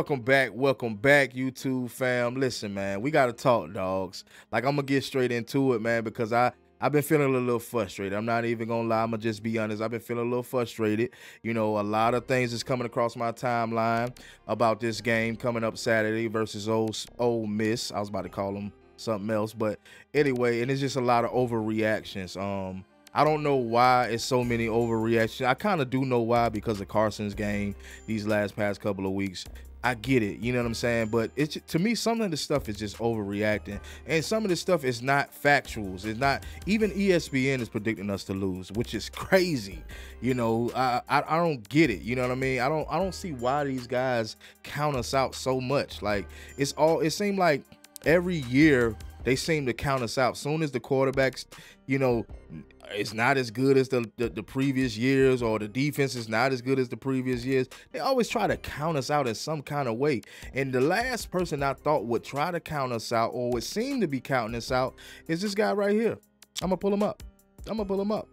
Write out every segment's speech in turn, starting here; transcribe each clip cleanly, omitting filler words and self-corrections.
welcome back, YouTube fam. Listen, man, we gotta talk, dogs. Like, I'm gonna get straight into it, man, because I've been feeling a little frustrated. I'm not even gonna lie. I'm gonna just be honest. I've been feeling a little frustrated. You know, a lot of things is coming across my timeline about this game coming up Saturday versus Ole Miss. I was about to call them something else, but anyway, and it's just a lot of overreactions. I don't know why it's so many overreactions. I kind of do know why, because of Carson's game these past couple of weeks. I get it, you know what I'm saying? But it's, to me, some of this stuff is just overreacting, and some of this stuff is not factuals. It's not, even ESPN is predicting us to lose, which is crazy. You know, I don't get it. You know what I mean? I don't see why these guys count us out so much. Like, it seemed like every year they seem to count us out. Soon as the quarterbacks, you know, it's not as good as the previous years, or the defense is not as good as the previous years, they always try to count us out in some kind of way. And the last person I thought would try to count us out, or would seem to be counting us out, is this guy right here. I'm gonna pull him up.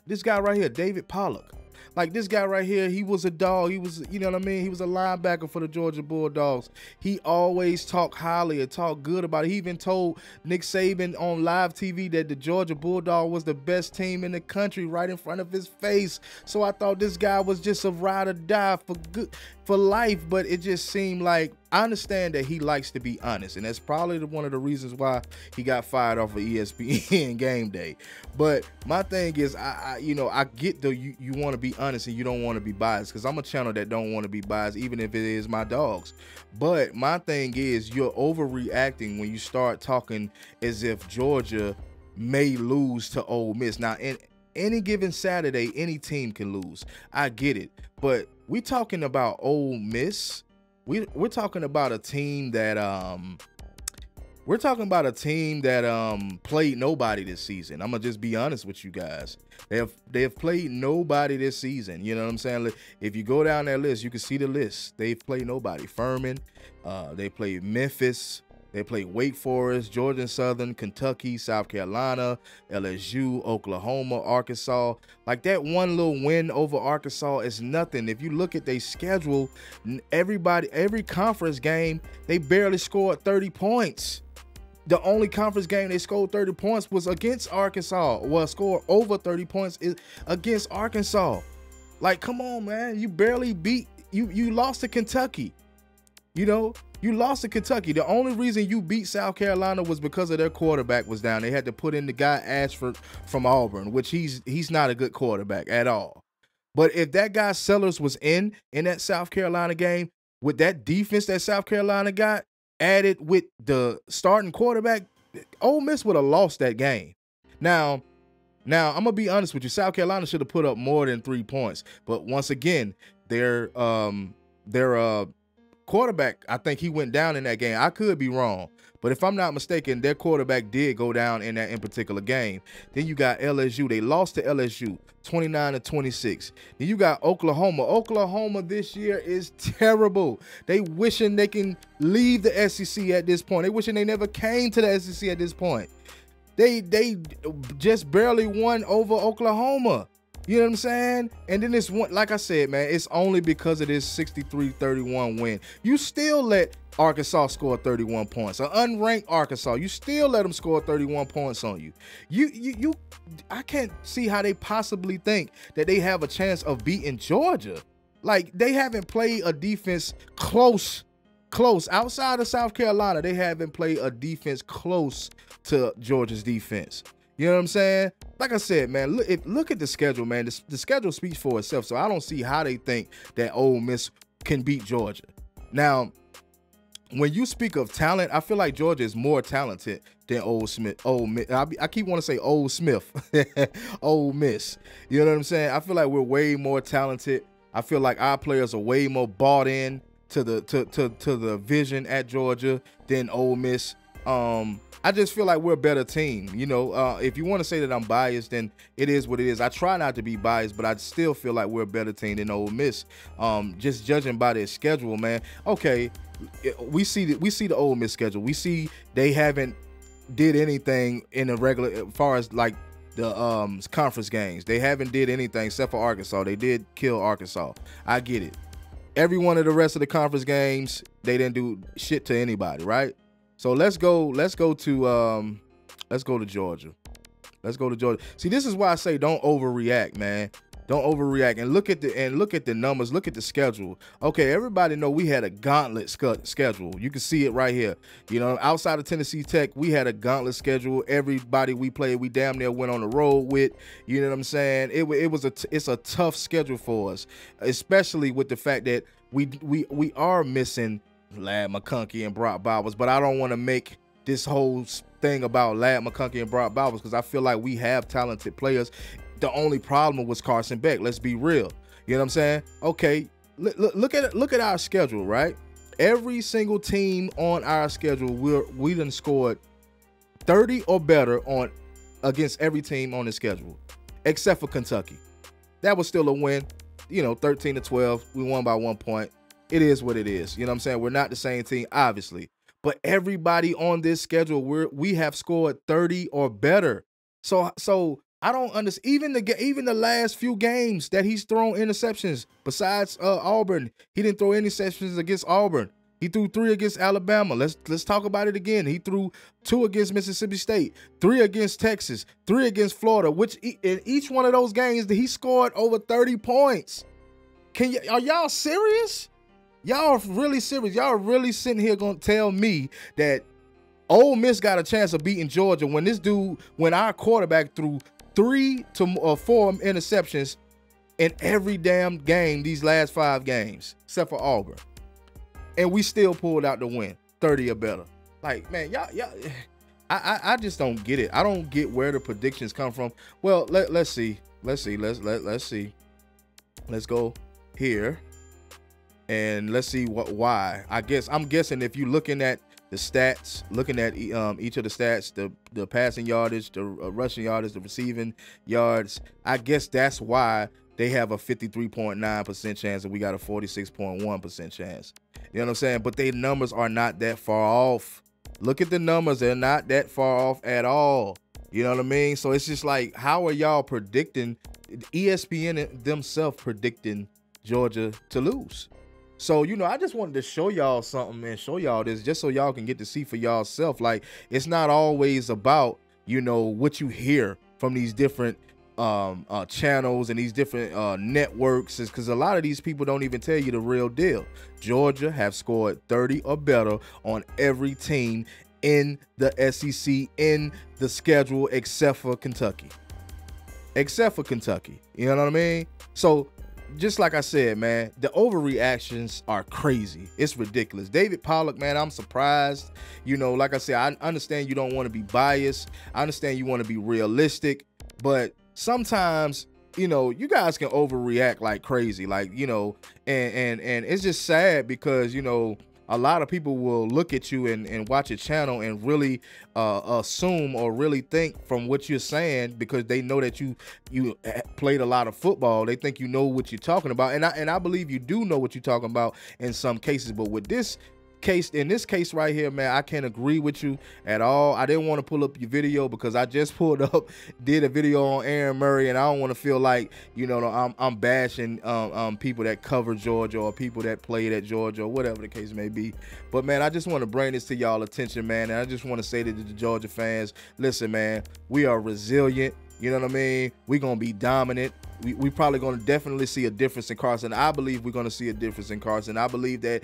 This guy right here, David Pollock. Like, this guy right here, he was a dog. He was, you know what I mean? He was a linebacker for the Georgia Bulldogs. He always talked highly and talked good about it. He even told Nick Saban on live TV that the Georgia Bulldog was the best team in the country, right in front of his face. So I thought this guy was just a ride or die for life. But it just seemed like, I understand that he likes to be honest, and that's probably one of the reasons why he got fired off of ESPN Game Day. But my thing is, I get the you want to be honest and you don't want to be biased, because I'm a channel that don't want to be biased, even if it is my dogs. But my thing is, you're overreacting when you start talking as if Georgia may lose to Ole Miss. Now, in any given Saturday, any team can lose. I get it, but we talking about Ole Miss. We're talking about a team that played nobody this season. I'm gonna just be honest with you guys. They have played nobody this season. You know what I'm saying? If you go down that list, you can see the list. They've played nobody. Furman, they played Memphis, they played Wake Forest, Georgia Southern, Kentucky, South Carolina, LSU, Oklahoma, Arkansas. Like, that one little win over Arkansas is nothing. If you look at their schedule, every conference game, they barely scored 30 points. The only conference game they scored 30 points was against Arkansas. Well, scored over 30 points is against Arkansas. Like, come on, man. You barely beat, you lost to Kentucky. You know, you lost to Kentucky. The only reason you beat South Carolina was because of their quarterback was down. They had to put in the guy Ashford from Auburn, which he's not a good quarterback at all. But if that guy Sellers was in that South Carolina game, with that defense that South Carolina got, added with the starting quarterback, Ole Miss would have lost that game. Now I'm gonna be honest with you. South Carolina should have put up more than 3 points. But once again, their quarterback, I think he went down in that game. I could be wrong, but if I'm not mistaken, their quarterback did go down in that particular game. Then you got LSU. They lost to LSU 29-26. Then you got Oklahoma. Oklahoma this year is terrible. They wishing they can leave the SEC at this point. They wishing they never came to the SEC at this point. They just barely won over Oklahoma. You know what I'm saying? And then this one, like I said, man, it's only because of this 63-31 win. You still let Arkansas score 31 points. An unranked Arkansas, you still let them score 31 points on you. I can't see how they possibly think that they have a chance of beating Georgia. Like, they haven't played a defense close. Outside of South Carolina, they haven't played a defense close to Georgia's defense. You know what I'm saying? Like I said, man, look at the schedule, man. The schedule speaks for itself, so I don't see how they think that Ole Miss can beat Georgia. Now, when you speak of talent, I feel like Georgia is more talented than Ole Miss. I keep wanting to say Ole Smith, Ole Miss. You know what I'm saying? I feel like we're way more talented. I feel like our players are way more bought in to the vision at Georgia than Ole Miss. I just feel like we're a better team. You know, if you want to say that I'm biased, then it is what it is. I try not to be biased, but I still feel like we're a better team than Ole Miss. Just judging by their schedule, man. Okay, we see the Ole Miss schedule. We see they haven't did anything in the regular, as far as like the conference games. They haven't did anything except for Arkansas. They did kill Arkansas. I get it. Every one of the rest of the conference games, they didn't do shit to anybody, right? So let's go to Georgia. Let's go to Georgia. See, this is why I say don't overreact, man. Don't overreact and look at the numbers, look at the schedule. Okay, everybody know we had a gauntlet schedule. You can see it right here. You know, outside of Tennessee Tech, we had a gauntlet schedule. Everybody we played, we damn near went on the road with. You know what I'm saying? It's a tough schedule for us, especially with the fact that we are missing Ladd McConkey and Brock Bowers. But I don't want to make this whole thing about Ladd McConkey and Brock Bowers because I feel like we have talented players. The only problem was Carson Beck. Let's be real. You know what I'm saying? Okay, look at our schedule, right? Every single team on our schedule, we done scored 30 or better against every team on the schedule, except for Kentucky. That was still a win. You know, 13-12. We won by 1 point. It is what it is. You know what I'm saying? We're not the same team, obviously. But everybody on this schedule, we have scored 30 or better. So I don't understand. Even the last few games that he's thrown interceptions, besides Auburn, he didn't throw any interceptions against Auburn. He threw 3 against Alabama. Let's talk about it again. He threw 2 against Mississippi State, 3 against Texas, 3 against Florida. Which in each one of those games, he scored over 30 points. Are y'all serious? Y'all really serious? Y'all really sitting here gonna tell me that Ole Miss got a chance of beating Georgia when our quarterback threw 3 to 4 interceptions in every damn game these last 5 games, except for Auburn, and we still pulled out the win, 30 or better. Like, man, y'all, I just don't get it. I don't get where the predictions come from. Well, let's see. Let's see. Let's go here. And let's see why. I'm guessing if you're looking at the stats, looking at each of the stats, the passing yardage, the rushing yardage, the receiving yards, I guess that's why they have a 53.9% chance and we got a 46.1% chance. You know what I'm saying? But their numbers are not that far off. Look at the numbers. They're not that far off at all. You know what I mean? So it's just like, how are y'all predicting, ESPN themselves predicting Georgia to lose? So, you know, I just wanted to show y'all something and show y'all this just so y'all can get to see for y'allself. Like, it's not always about, you know, what you hear from these different channels and these different networks, is because a lot of these people don't even tell you the real deal. Georgia have scored 30 or better on every team in the SEC in the schedule except for Kentucky. Except for Kentucky. You know what I mean? So, just like I said, man, the overreactions are crazy. It's ridiculous. David Pollock, man, I'm surprised. You know, like I said, I understand you don't want to be biased. I understand you want to be realistic. But sometimes, you know, you guys can overreact like crazy. Like, you know, and it's just sad because, you know, a lot of people will look at you and watch your channel and really assume or really think from what you're saying, because they know that you played a lot of football. They think you know what you're talking about, and I believe you do know what you're talking about in some cases. But with this case, in this case right here, man, I can't agree with you at all. I didn't want to pull up your video because I just pulled up, did a video on Aaron Murray, and I don't want to feel like, you know, I'm bashing people that cover Georgia or people that played at Georgia or whatever the case may be. But man, I just want to bring this to y'all attention, man, and I just want to say to the Georgia fans, listen, man, we are resilient. You know what I mean? We're going to be dominant. We probably going to definitely see a difference in Carson. I believe we're going to see a difference in Carson. I believe that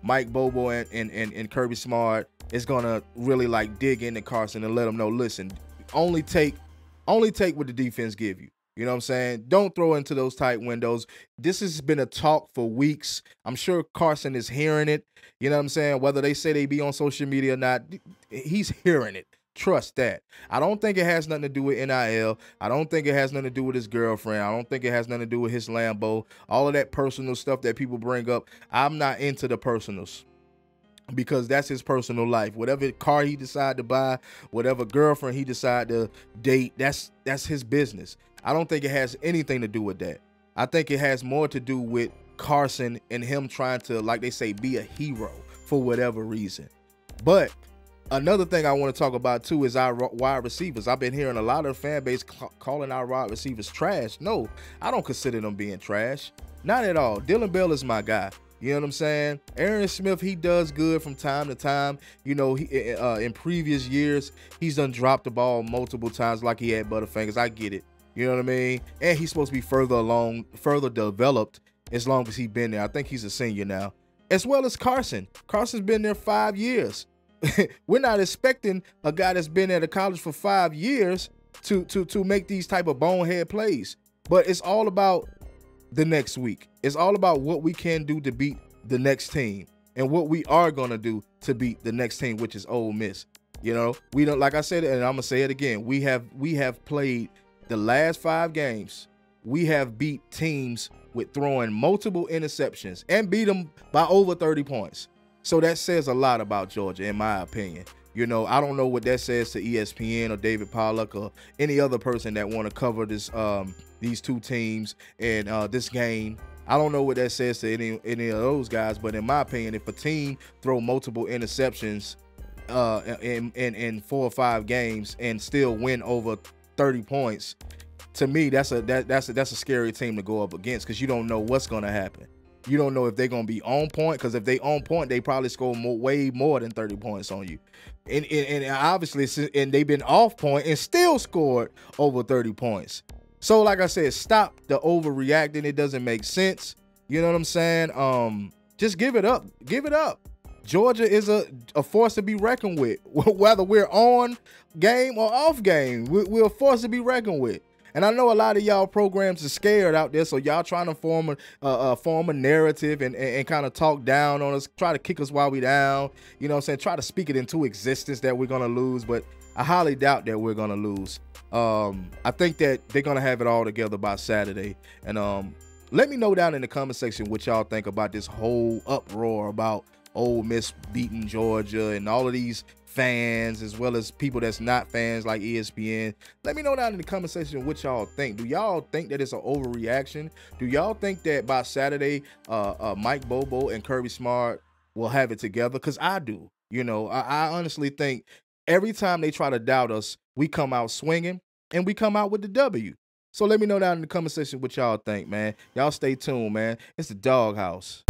Mike Bobo and Kirby Smart is going to really like dig into Carson and let him know, listen, only take what the defense give you. You know what I'm saying? Don't throw into those tight windows. This has been a talk for weeks. I'm sure Carson is hearing it. You know what I'm saying? Whether they say they be on social media or not, he's hearing it. Trust that. I don't think it has nothing to do with NIL. I don't think it has nothing to do with his girlfriend. I don't think it has nothing to do with his Lambo. All of that personal stuff that people bring up, I'm not into the personals, because that's his personal life. Whatever car he decide to buy, whatever girlfriend he decide to date, that's his business. I don't think it has anything to do with that. I think it has more to do with Carson and him trying to, like they say, be a hero for whatever reason. But Another thing I want to talk about too is our wide receivers. I've been hearing a lot of the fan base calling our wide receivers trash. No, I don't consider them being trash. Not at all. Dylan Bell is my guy. You know what I'm saying? Aaron Smith, he does good from time to time. You know, in previous years, he's done dropped the ball multiple times like he had Butterfingers. I get it. You know what I mean? And he's supposed to be further developed as long as he's been there. I think he's a senior now. As well as Carson. Carson's been there 5 years. We're not expecting a guy that's been at a college for 5 years to make these type of bonehead plays. But it's all about the next week. It's all about what we can do to beat the next team and what we are going to do to beat the next team, which is Ole Miss. You know, we don't, like I said, and I'm going to say it again. We have played the last 5 games. We have beat teams with throwing multiple interceptions and beat them by over 30 points. So that says a lot about Georgia, in my opinion. You know, I don't know what that says to ESPN or David Pollock or any other person that want to cover this these two teams and this game. I don't know what that says to any of those guys, but in my opinion, if a team throw multiple interceptions in 4 or 5 games and still win over 30 points, to me, that's a scary team to go up against, because you don't know what's going to happen. You don't know if they're going to be on point, because if they on point, they probably score way more than 30 points on you. And obviously, and they've been off point and still scored over 30 points. So like I said, stop the overreacting. It doesn't make sense. You know what I'm saying? Just give it up. Give it up. Georgia is a force to be reckoned with. Whether we're on game or off game, we're a force to be reckoned with. And I know a lot of y'all programs are scared out there, so y'all trying to form a narrative and kind of talk down on us, try to kick us while we down. You know what I'm saying? Try to speak it into existence that we're going to lose, but I highly doubt that we're going to lose. I think that they're going to have it all together by Saturday. And let me know down in the comment section what y'all think about this whole uproar about Ole Miss beating Georgia and all of these fans, as well as people that's not fans like ESPN. Let me know down in the comment section what y'all think. Do y'all think that it's an overreaction? Do y'all think that by Saturday, Mike Bobo and Kirby Smart will have it together? Because I do. You know, I honestly think every time they try to doubt us, we come out swinging and we come out with the W. So let me know down in the comment section what y'all think, man. Y'all stay tuned, man. It's the Doghouse.